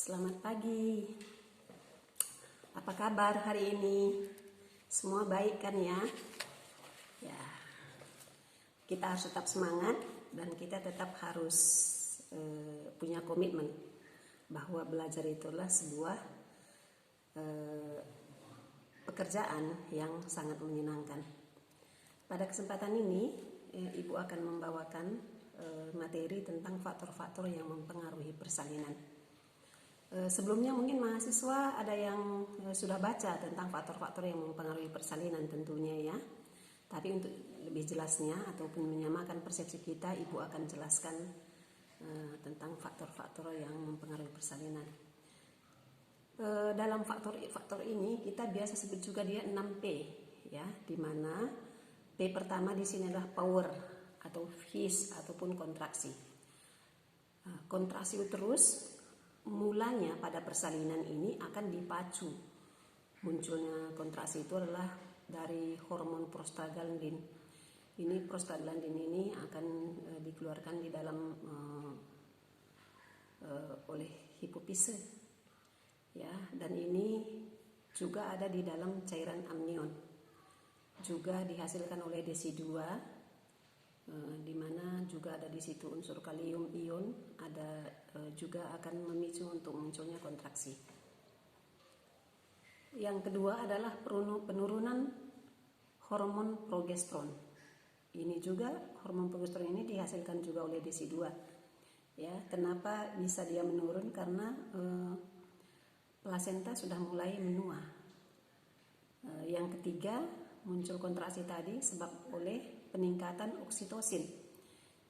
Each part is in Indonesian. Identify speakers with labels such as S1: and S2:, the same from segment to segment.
S1: Selamat pagi. Apa kabar hari ini? Semua baik kan ya? Ya. Kita harus tetap semangat dan kita tetap harus punya komitmen bahwa belajar itulah sebuah pekerjaan yang sangat menyenangkan. Pada kesempatan ini, Ibu akan membawakan materi tentang faktor-faktor yang mempengaruhi persalinan. Sebelumnya mungkin mahasiswa ada yang sudah baca tentang faktor-faktor yang mempengaruhi persalinan tentunya ya. Tapi untuk lebih jelasnya ataupun menyamakan persepsi kita, Ibu akan jelaskan tentang faktor-faktor yang mempengaruhi persalinan. Dalam faktor ini kita biasa sebut juga dia 6P ya, di mana P pertama di sini adalah power atau his ataupun kontraksi. Kontraksi uterus mulanya pada persalinan ini akan dipacu. Munculnya kontraksi itu adalah dari hormon prostaglandin. Ini prostaglandin ini akan dikeluarkan di dalam oleh hipofise. Ya, dan ini juga ada di dalam cairan amnion. Juga dihasilkan oleh desi2, di mana juga ada di situ unsur kalium ion, ada juga akan memicu untuk munculnya kontraksi. Yang kedua adalah penurunan hormon progesteron. Ini juga hormon progesteron ini dihasilkan juga oleh desi2. Ya, kenapa bisa dia menurun? Karena plasenta sudah mulai menua. Yang ketiga, muncul kontraksi tadi sebab oleh peningkatan oksitosin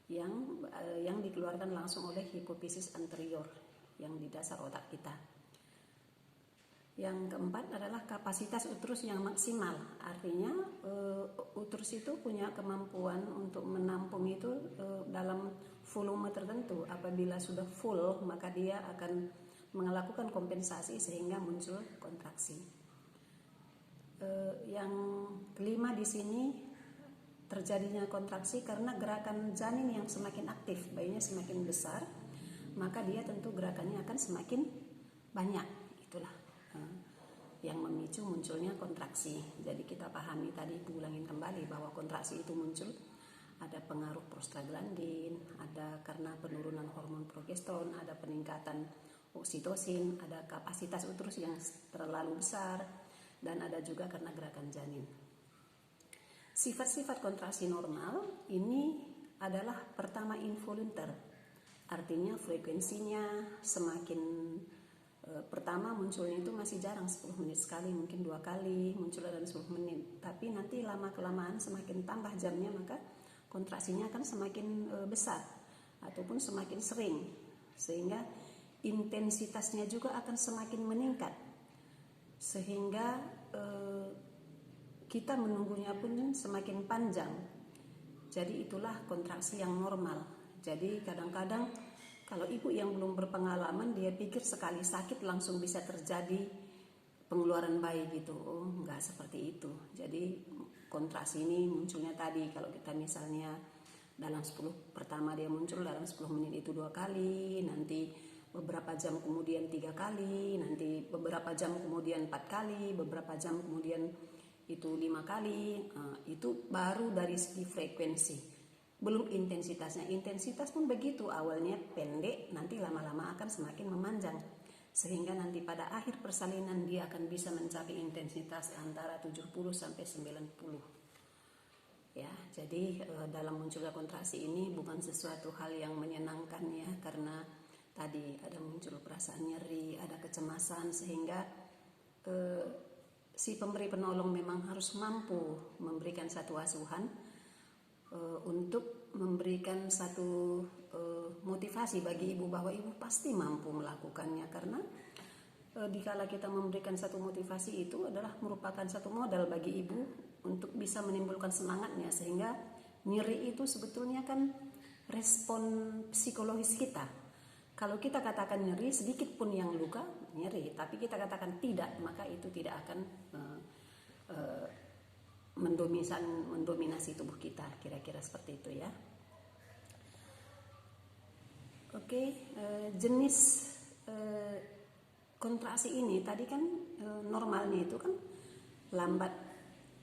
S1: yang dikeluarkan langsung oleh hipofisis anterior yang di dasar otak kita. Yang keempat adalah kapasitas uterus yang maksimal. Artinya uterus itu punya kemampuan untuk menampung itu dalam volume tertentu. Apabila sudah full, maka dia akan melakukan kompensasi sehingga muncul kontraksi. Yang kelima di sini, terjadinya kontraksi karena gerakan janin yang semakin aktif, bayinya semakin besar, maka dia tentu gerakannya akan semakin banyak. Itulah yang memicu munculnya kontraksi. Jadi kita pahami tadi, ulangin kembali bahwa kontraksi itu muncul ada pengaruh prostaglandin, ada karena penurunan hormon progesteron, ada peningkatan oksitosin, ada kapasitas uterus yang terlalu besar, dan ada juga karena gerakan janin. Sifat-sifat kontraksi normal ini adalah pertama involuntar, artinya frekuensinya semakin pertama munculnya itu masih jarang, 10 menit sekali, mungkin 2 kali muncul dalam 10 menit. Tapi nanti lama-kelamaan semakin tambah jamnya, maka kontraksinya akan semakin besar ataupun semakin sering, sehingga intensitasnya juga akan semakin meningkat, sehingga kita menunggunya pun semakin panjang. Jadi itulah kontraksi yang normal. Jadi kadang-kadang kalau ibu yang belum berpengalaman, dia pikir sekali sakit langsung bisa terjadi pengeluaran bayi gitu. Oh, enggak seperti itu. Jadi kontraksi ini munculnya tadi, kalau kita misalnya dalam 10 pertama dia muncul dalam 10 menit itu 2 kali, nanti beberapa jam kemudian 3 kali, nanti beberapa jam kemudian 4 kali, beberapa jam kemudian itu 5 kali. Itu baru dari segi frekuensi, belum intensitasnya. Intensitas pun begitu, awalnya pendek, nanti lama-lama akan semakin memanjang, sehingga nanti pada akhir persalinan dia akan bisa mencapai intensitas antara 70 sampai 90. Ya, jadi dalam munculnya kontraksi ini bukan sesuatu hal yang menyenangkan ya, karena tadi ada muncul perasaan nyeri, ada kecemasan, sehingga si pemberi penolong memang harus mampu memberikan satu asuhan untuk memberikan satu motivasi bagi ibu bahwa ibu pasti mampu melakukannya, karena dikala kita memberikan satu motivasi itu adalah merupakan satu modal bagi ibu untuk bisa menimbulkan semangatnya, sehingga nyeri itu sebetulnya kan respon psikologis kita. Kalau kita katakan nyeri, sedikit pun yang luka, nyeri. Tapi kita katakan tidak, maka itu tidak akan mendominasi tubuh kita. Kira-kira seperti itu ya. Oke, jenis kontraksi ini tadi kan normalnya itu kan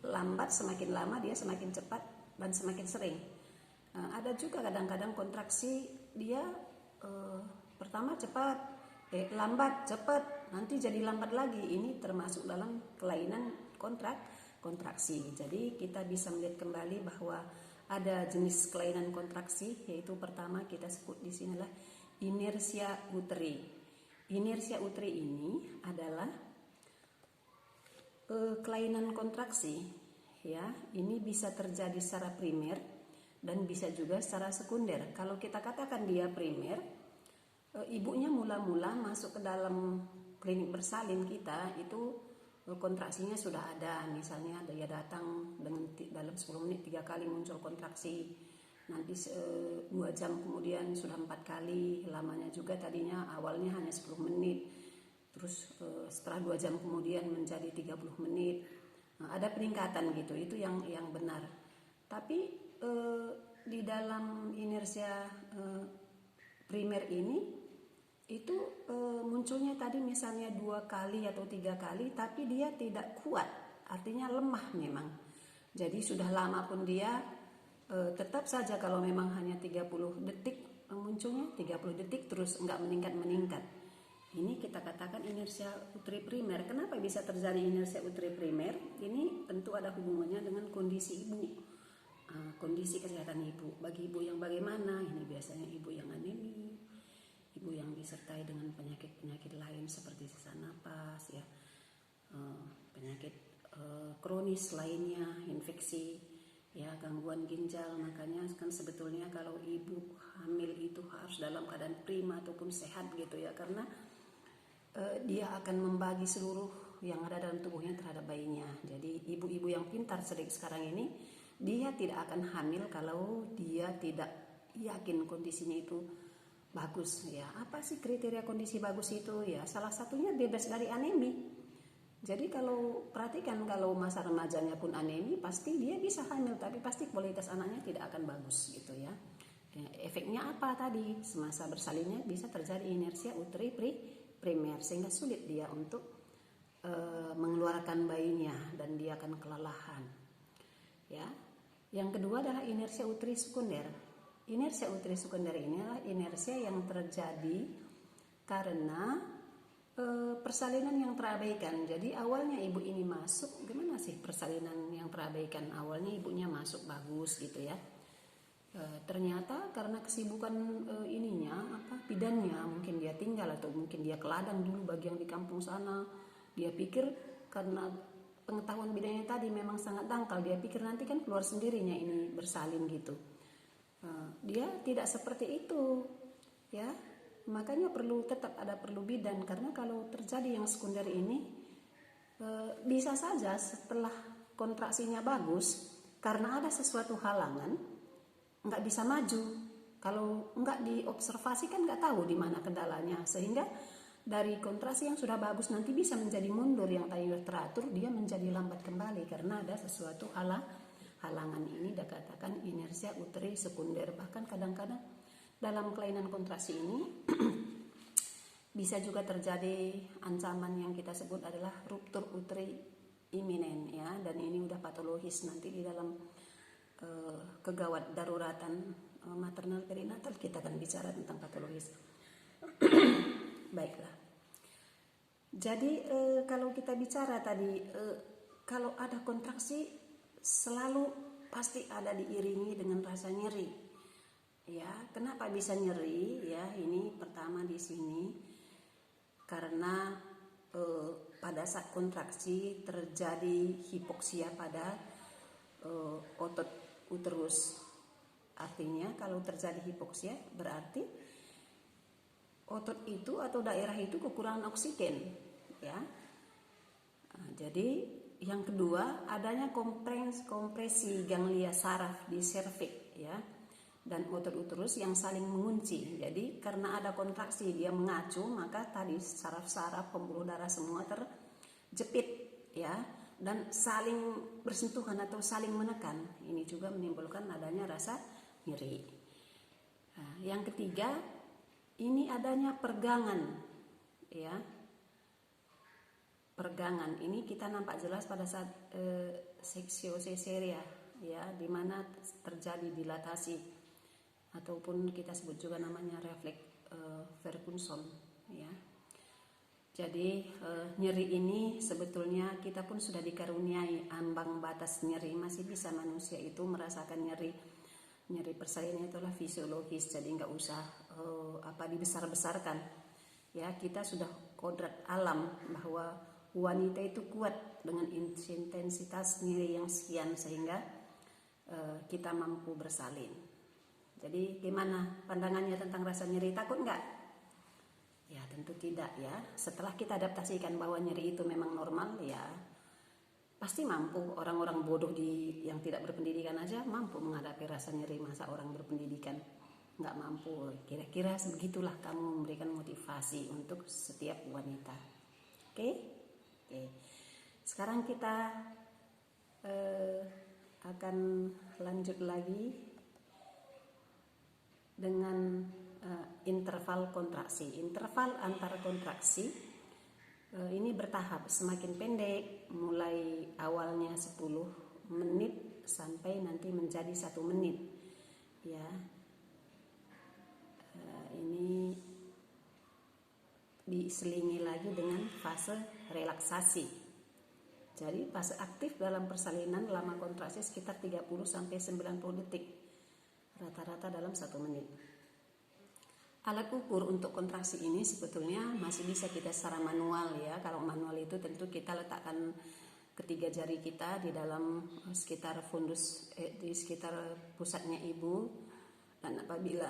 S1: lambat semakin lama dia semakin cepat dan semakin sering. Ada juga kadang-kadang kontraksi dia pertama cepat, lambat, cepat, nanti jadi lambat lagi. Ini termasuk dalam kelainan kontraksi. Jadi kita bisa melihat kembali bahwa ada jenis kelainan kontraksi, yaitu pertama kita sebut di sini adalah inersia uteri. Inersia uteri ini adalah kelainan kontraksi, ya. Ini bisa terjadi secara primer dan bisa juga secara sekunder. Kalau kita katakan dia primer, ibunya mula-mula masuk ke dalam klinik bersalin kita itu kontraksinya sudah ada. Misalnya dia datang dengan dalam 10 menit 3 kali muncul kontraksi, nanti 2 jam kemudian sudah 4 kali. Lamanya juga tadinya awalnya hanya 10 menit, terus setelah 2 jam kemudian menjadi 30 menit. Ada peningkatan gitu, itu yang benar. Tapi di dalam inersia primer ini itu munculnya tadi misalnya 2 kali atau 3 kali, tapi dia tidak kuat, artinya lemah memang. Jadi sudah lama pun dia tetap saja kalau memang hanya 30 detik munculnya, 30 detik terus enggak meningkat. Ini kita katakan inersia uteri primer. Kenapa bisa terjadi inersia uteri primer? Ini tentu ada hubungannya dengan kondisi ibu, kondisi kesehatan ibu. Bagi ibu yang bagaimana? Ini biasanya ibu yang anemi, ibu yang disertai dengan penyakit-penyakit lain seperti sesak napas, ya, penyakit kronis lainnya, infeksi, ya, gangguan ginjal. Makanya kan sebetulnya kalau ibu hamil itu harus dalam keadaan prima ataupun sehat gitu ya, karena dia akan membagi seluruh yang ada dalam tubuhnya terhadap bayinya. Jadi ibu-ibu yang pintar sekarang ini, dia tidak akan hamil kalau dia tidak yakin kondisinya itu bagus, ya. Apa sih kriteria kondisi bagus itu? Ya, salah satunya bebas dari anemi. Jadi kalau perhatikan, kalau masa remajanya pun anemi, pasti dia bisa hamil, tapi pasti kualitas anaknya tidak akan bagus gitu ya. Efeknya apa tadi? Semasa bersalinnya bisa terjadi inersia uteri primer, sehingga sulit dia untuk mengeluarkan bayinya dan dia akan kelelahan. Ya. Yang kedua adalah inersia uteri sekunder. Inersia uteri sekunder ini adalah inersia yang terjadi karena persalinan yang terabaikan. Jadi awalnya ibu ini masuk, gimana sih persalinan yang terabaikan? Awalnya ibunya masuk bagus gitu ya. Ternyata karena kesibukan bidannya, mungkin dia tinggal atau mungkin dia ke ladang dulu bagi yang di kampung sana. Dia pikir karena pengetahuan bidannya tadi memang sangat dangkal, dia pikir nanti kan keluar sendirinya ini bersalin gitu. Dia tidak seperti itu, ya. Makanya tetap perlu bidan, karena kalau terjadi yang sekunder ini bisa saja setelah kontraksinya bagus, karena ada sesuatu halangan nggak bisa maju. Kalau nggak diobservasi kan nggak tahu di mana kendalanya, sehingga dari kontraksi yang sudah bagus nanti bisa menjadi mundur, yang tadi teratur dia menjadi lambat kembali karena ada sesuatu halangan. Ini dikatakan inersia uteri sekunder. Bahkan kadang-kadang dalam kelainan kontraksi ini bisa juga terjadi ancaman yang kita sebut adalah ruptur uteri iminen, ya, dan ini udah patologis. Nanti di dalam kegawat daruratan maternal perinatal kita akan bicara tentang patologis. Baiklah. Jadi kalau kita bicara tadi, kalau ada kontraksi selalu pasti ada diiringi dengan rasa nyeri. Ya, kenapa bisa nyeri? Ya, ini pertama di sini karena pada saat kontraksi terjadi hipoksia pada otot uterus. Artinya kalau terjadi hipoksia berarti otot itu atau daerah itu kekurangan oksigen, ya. Jadi yang kedua adanya kompresi ganglia saraf di serviks, ya, dan otot uterus yang saling mengunci. Jadi karena ada kontraksi dia mengacu, maka tadi saraf-saraf pembuluh darah semua terjepit, ya, dan saling bersentuhan atau saling menekan. Ini juga menimbulkan adanya rasa nyeri. Yang ketiga, ini adanya pergangan, ya. pergangan. Ini kita nampak jelas pada saat seksio cesarea, ya, di mana terjadi dilatasi ataupun kita sebut juga namanya refleks Ferguson, ya. Jadi nyeri ini sebetulnya kita pun sudah dikaruniai ambang batas nyeri, masih bisa manusia itu merasakan nyeri. Nyeri persalinan itulah fisiologis, jadi nggak usah dibesar-besarkan. Ya, kita sudah kodrat alam bahwa wanita itu kuat dengan intensitas nyeri yang sekian sehingga kita mampu bersalin. Jadi gimana pandangannya tentang rasa nyeri? Takut nggak? Ya tentu tidak ya. Setelah kita adaptasikan bahwa nyeri itu memang normal, ya pasti mampu. Orang-orang bodoh yang tidak berpendidikan aja mampu menghadapi rasa nyeri, masa orang berpendidikan nggak mampu. Kira-kira begitulah kamu memberikan motivasi untuk setiap wanita. Oke? Sekarang kita akan lanjut lagi dengan interval kontraksi. Interval antara kontraksi ini bertahap, semakin pendek, mulai awalnya 10 menit sampai nanti menjadi 1 menit. Ya, ini diselingi lagi dengan fase relaksasi. Jadi fase aktif dalam persalinan lama kontraksi sekitar 30 sampai 90 detik. Rata-rata dalam 1 menit. Alat ukur untuk kontraksi ini sebetulnya masih bisa kita secara manual ya. Kalau manual itu tentu kita letakkan ketiga jari kita di dalam sekitar fundus, di sekitar pusatnya ibu. Dan apabila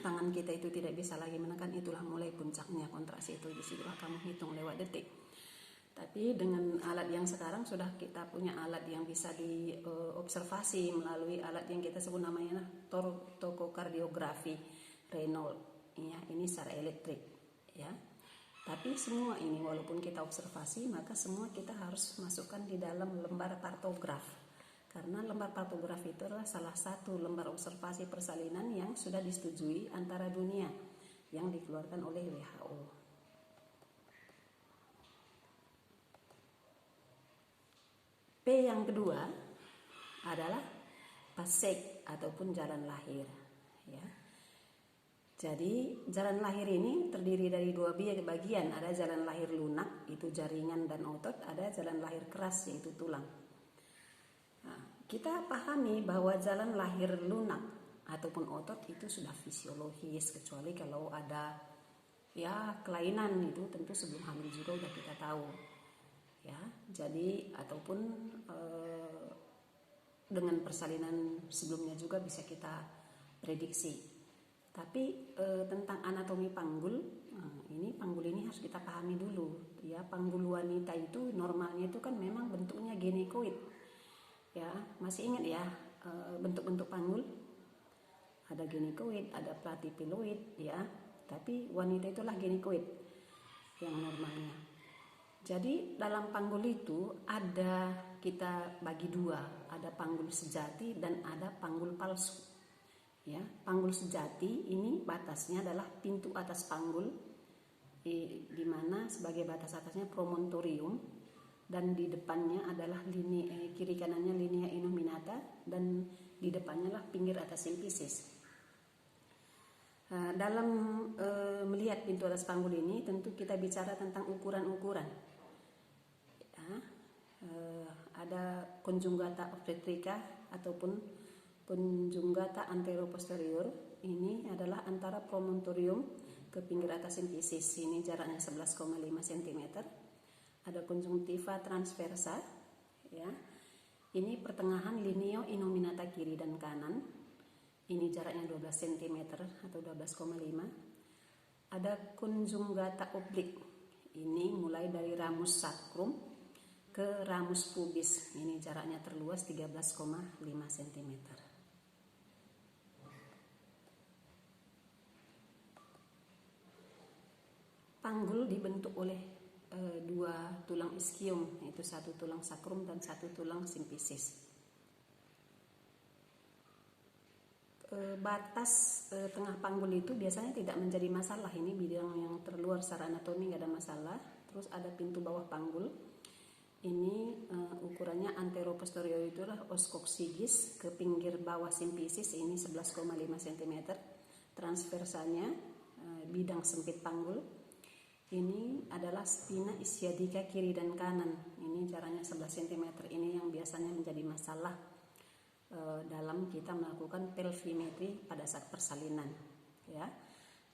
S1: tangan kita itu tidak bisa lagi menekan, itulah mulai puncaknya kontraksi itu. Disitulah kamu hitung lewat detik. Tapi dengan alat yang sekarang sudah kita punya alat yang bisa diobservasi melalui alat yang kita sebut namanya tokokardiografi Reynolds. Ya, ini secara elektrik. Ya. Tapi semua ini walaupun kita observasi, maka semua kita harus masukkan di dalam lembar partograf. Karena lembar partograf itu adalah salah satu lembar observasi persalinan yang sudah disetujui antara dunia yang dikeluarkan oleh WHO. P yang kedua adalah pasek ataupun jalan lahir. Ya. Jadi jalan lahir ini terdiri dari 2 bagian. Ada jalan lahir lunak, itu jaringan dan otot. Ada jalan lahir keras, yaitu tulang. Nah, kita pahami bahwa jalan lahir lunak ataupun otot itu sudah fisiologis, kecuali kalau ada ya kelainan, itu tentu sebelum hamil juga udah kita tahu. Ya, jadi ataupun dengan persalinan sebelumnya juga bisa kita prediksi. Tapi tentang anatomi panggul, ini panggul ini harus kita pahami dulu. Ya, panggul wanita itu normalnya itu kan memang bentuknya genekoid. Ya, masih ingat ya bentuk-bentuk panggul? Ada genekoid, ada platypeloid, ya. Tapi wanita itulah genekoid yang normalnya. Jadi dalam panggul itu ada, kita bagi 2, ada panggul sejati dan ada panggul palsu. Ya, panggul sejati ini batasnya adalah pintu atas panggul, di mana sebagai batas atasnya promontorium dan di depannya adalah kiri kanannya linea innominata dan di depannya lah pinggir atas simfisis. Dalam melihat pintu atas panggul ini tentu kita bicara tentang ukuran-ukuran. Ada conjugata obstetrica ataupun conjugata anteroposterior. Ini adalah antara promontorium ke pinggir atas simfisis. Ini jaraknya 11,5 cm. Ada conjunctiva transversa, ya. Ini pertengahan lineo innominata kiri dan kanan. Ini jaraknya 12 cm atau 12,5. Ada conjugata oblik. Ini mulai dari ramus sacrum ke ramus pubis. Ini jaraknya terluas 13,5 cm. Panggul dibentuk oleh 2 tulang ischium, yaitu 1 tulang sacrum dan 1 tulang simfisis. Batas tengah panggul itu biasanya tidak menjadi masalah. Ini bidang yang terluar secara anatomi, nggak ada masalah. Terus ada pintu bawah panggul. Ini ukurannya antero-posterior itu adalah oskoksigis ke pinggir bawah simpisis, ini 11,5 cm. Transversanya bidang sempit panggul. Ini adalah spina ischiadica kiri dan kanan. Ini jaraknya 11 cm. Ini yang biasanya menjadi masalah dalam kita melakukan pelvimetri pada saat persalinan, ya.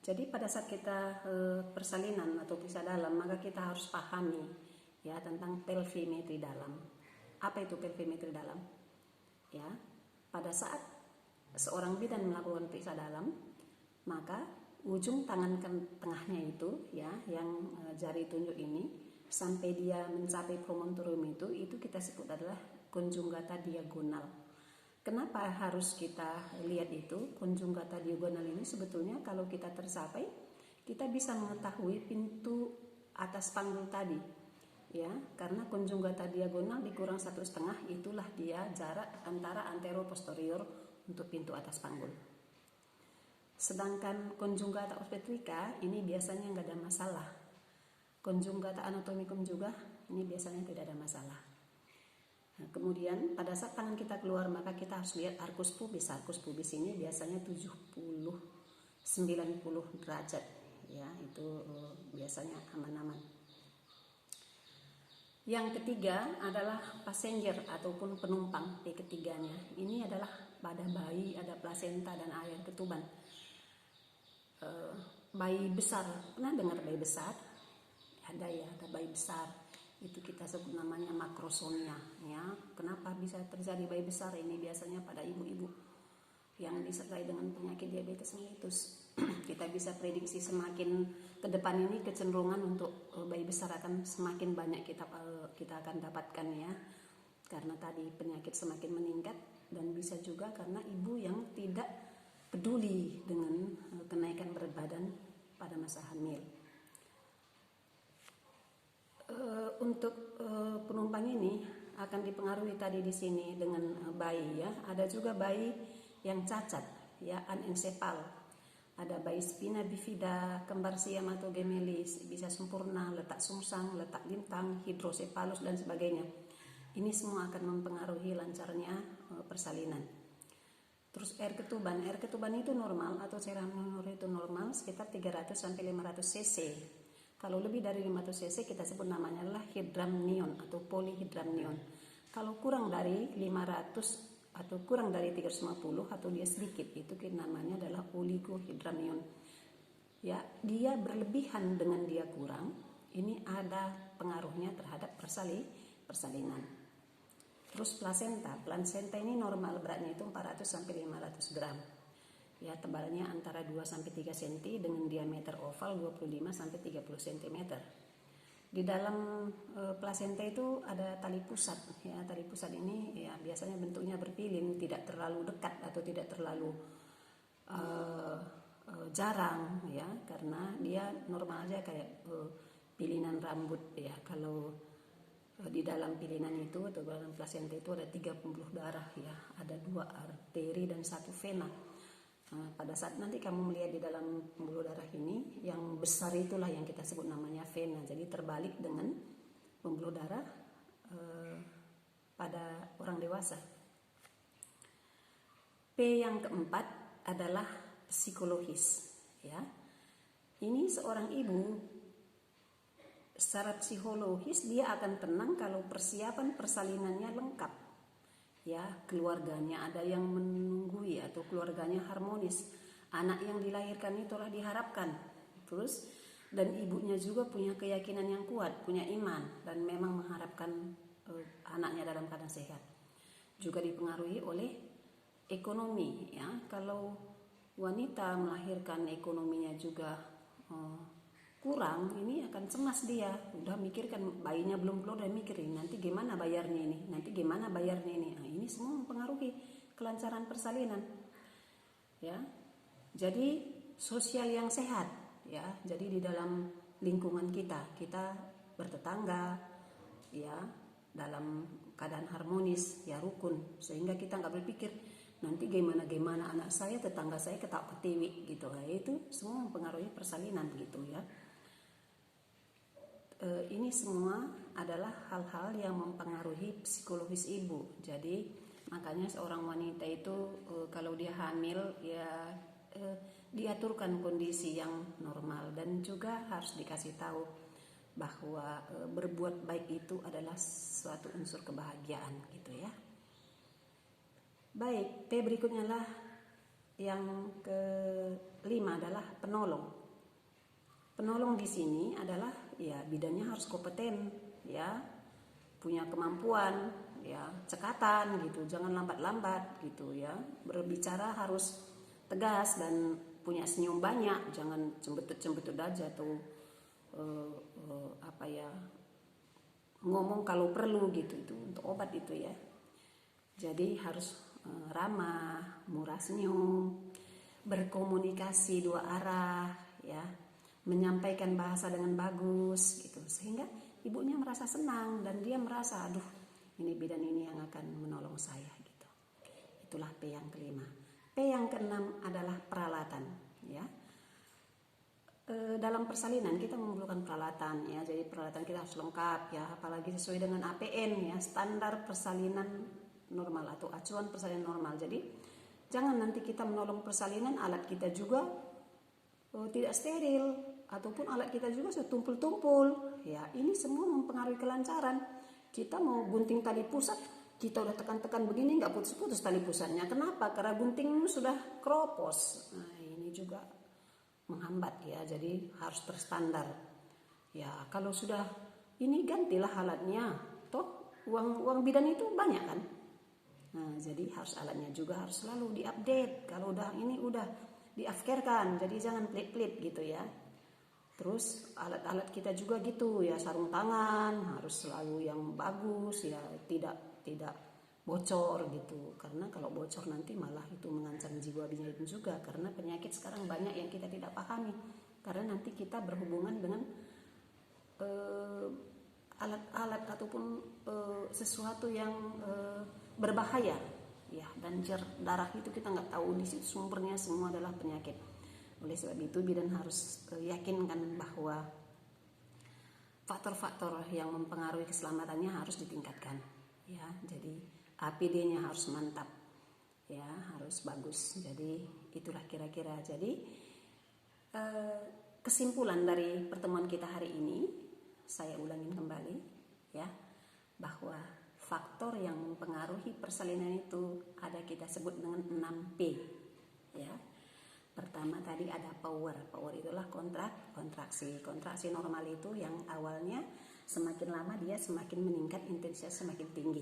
S1: Jadi pada saat kita persalinan atau pisah dalam, maka kita harus pahami ya tentang pelvimetri dalam. Apa itu pelvimetri dalam? Ya, pada saat seorang bidan melakukan pisah dalam, maka ujung tangan tengahnya itu ya, yang jari tunjuk ini sampai dia mencapai promontorium itu kita sebut adalah konjugata diagonal. Kenapa harus kita lihat itu? Konjugata diagonal ini sebetulnya kalau kita tercapai, kita bisa mengetahui pintu atas panggul tadi, ya, karena konjugata diagonal dikurang 1,5, itulah dia jarak antara antero posterior untuk pintu atas panggul. Sedangkan konjugata obstetrika ini biasanya nggak ada masalah. Konjugata anatomikum juga ini biasanya tidak ada masalah. Nah, kemudian pada saat tangan kita keluar, maka kita harus lihat arcus pubis. Arcus pubis ini biasanya 70-90 derajat, ya, itu biasanya aman-aman. Yang ketiga adalah passenger ataupun penumpang P ketiganya. Ini adalah pada bayi ada plasenta dan air ketuban. Bayi besar, pernah dengar bayi besar? Ada ya, ada bayi besar. Itu kita sebut namanya makrosonia, ya. Kenapa bisa terjadi bayi besar? Ini biasanya pada ibu-ibu yang disertai dengan penyakit diabetes mellitus. Kita bisa prediksi semakin ke depan ini kecenderungan untuk bayi besar akan semakin banyak kita akan dapatkan, ya. Karena tadi penyakit semakin meningkat, dan bisa juga karena ibu yang tidak peduli dengan kenaikan berat badan pada masa hamil. Untuk penumpang ini akan dipengaruhi tadi di sini dengan bayi, ya. Ada juga bayi yang cacat, ya, anencefal. Ada bayi spina bifida, kembar siam atau gemelis, bisa sempurna, letak sungsang, letak lintang, hidrosepalus dan sebagainya. Ini semua akan mempengaruhi lancarnya persalinan. Terus air ketuban itu normal atau cairan minor itu normal sekitar 300 sampai 500 cc. Kalau lebih dari 500 cc kita sebut namanya adalah hidramnion atau polyhidramnion. Kalau kurang dari 500 atau kurang dari 350 atau dia sedikit, itu namanya adalah oligohidramnion. Ya, dia berlebihan dengan dia kurang, ini ada pengaruhnya terhadap persalinan. Terus plasenta ini normal, beratnya itu 400 sampai 500 gram. Ya, tebalnya antara 2 sampai 3 cm dengan diameter oval 25 sampai 30 cm. Di dalam plasenta itu ada tali pusat, ya. Tali pusat ini ya biasanya bentuknya berpilin, tidak terlalu dekat atau tidak terlalu jarang, ya, karena dia normal aja kayak pilinan rambut, ya. Kalau di dalam pilinan itu atau dalam plasenta itu ada 3 pembuluh darah, ya, ada 2 arteri dan 1 vena. Pada saat nanti kamu melihat di dalam pembuluh darah ini, yang besar itulah yang kita sebut namanya vena. Jadi terbalik dengan pembuluh darah pada orang dewasa. P yang keempat adalah psikologis, ya. Ini seorang ibu secara psikologis dia akan tenang kalau persiapan persalinannya lengkap. Ya, keluarganya ada yang menunggui atau keluarganya harmonis, anak yang dilahirkan itulah diharapkan, terus dan ibunya juga punya keyakinan yang kuat, punya iman dan memang mengharapkan anaknya dalam keadaan sehat. Juga dipengaruhi oleh ekonomi, ya. Kalau wanita melahirkan ekonominya juga kurang, ini akan cemas dia, udah mikirkan bayinya belum keluar, udah mikirin nanti gimana bayarnya ini, Nah, ini semua mempengaruhi kelancaran persalinan, ya. Jadi sosial yang sehat, ya. Jadi di dalam lingkungan kita bertetangga, ya, dalam keadaan harmonis, ya, rukun, sehingga kita nggak berpikir nanti gimana anak saya, tetangga saya ketawa ketiwi gitu. Nah, itu semua mempengaruhi persalinan gitu, ya. ini semua adalah hal-hal yang mempengaruhi psikologis ibu. Jadi makanya seorang wanita itu kalau dia hamil ya diaturkan kondisi yang normal, dan juga harus dikasih tahu bahwa berbuat baik itu adalah suatu unsur kebahagiaan gitu ya. Baik, P berikutnya lah yang kelima adalah penolong. Penolong di sini adalah ya bidannya harus kompeten ya, punya kemampuan ya, cekatan gitu, jangan lambat-lambat gitu ya. Berbicara harus tegas dan punya senyum banyak, jangan cembetut-cembetut aja tuh ngomong kalau perlu gitu, itu untuk obat itu ya. Jadi harus ramah, murah senyum, berkomunikasi dua arah ya, menyampaikan bahasa dengan bagus gitu, sehingga ibunya merasa senang dan dia merasa aduh ini bidan ini yang akan menolong saya gitu. Itulah P yang kelima. P yang keenam adalah peralatan ya. Dalam persalinan kita memerlukan peralatan ya, jadi peralatan kita harus lengkap ya, apalagi sesuai dengan APN ya, standar persalinan normal atau acuan persalinan normal. Jadi jangan nanti kita menolong persalinan alat kita juga tidak steril, ataupun alat kita juga sudah tumpul-tumpul ya, ini semua mempengaruhi kelancaran. Kita mau gunting tali pusat, kita udah tekan-tekan begini nggak putus-putus tali pusatnya. Kenapa? Karena gunting sudah keropos. Nah ini juga menghambat ya, jadi harus berstandar ya. Kalau sudah ini gantilah alatnya, toh uang bidan itu banyak kan. Nah jadi harus alatnya juga harus selalu diupdate. Kalau udah ini udah diafkerkan, jadi jangan pelit-pelit gitu ya. Terus alat-alat kita juga gitu ya, sarung tangan harus selalu yang bagus ya, tidak bocor gitu, karena kalau bocor nanti malah itu mengancam jiwa bidan juga, karena penyakit sekarang banyak yang kita tidak pahami, karena nanti kita berhubungan dengan alat-alat ataupun sesuatu yang berbahaya ya, dan darah itu kita nggak tahu di situ sumbernya, semua adalah penyakit. Oleh sebab itu bidan harus yakinkan bahwa faktor-faktor yang mempengaruhi keselamatannya harus ditingkatkan ya. Jadi APD-nya harus mantap ya, harus bagus. Jadi itulah kira-kira. Jadi kesimpulan dari pertemuan kita hari ini, saya ulangin kembali ya, bahwa faktor yang mempengaruhi persalinan itu ada, kita sebut dengan 6P ya. Pertama tadi ada power itulah kontraksi normal itu yang awalnya semakin lama dia semakin meningkat, intensitas semakin tinggi.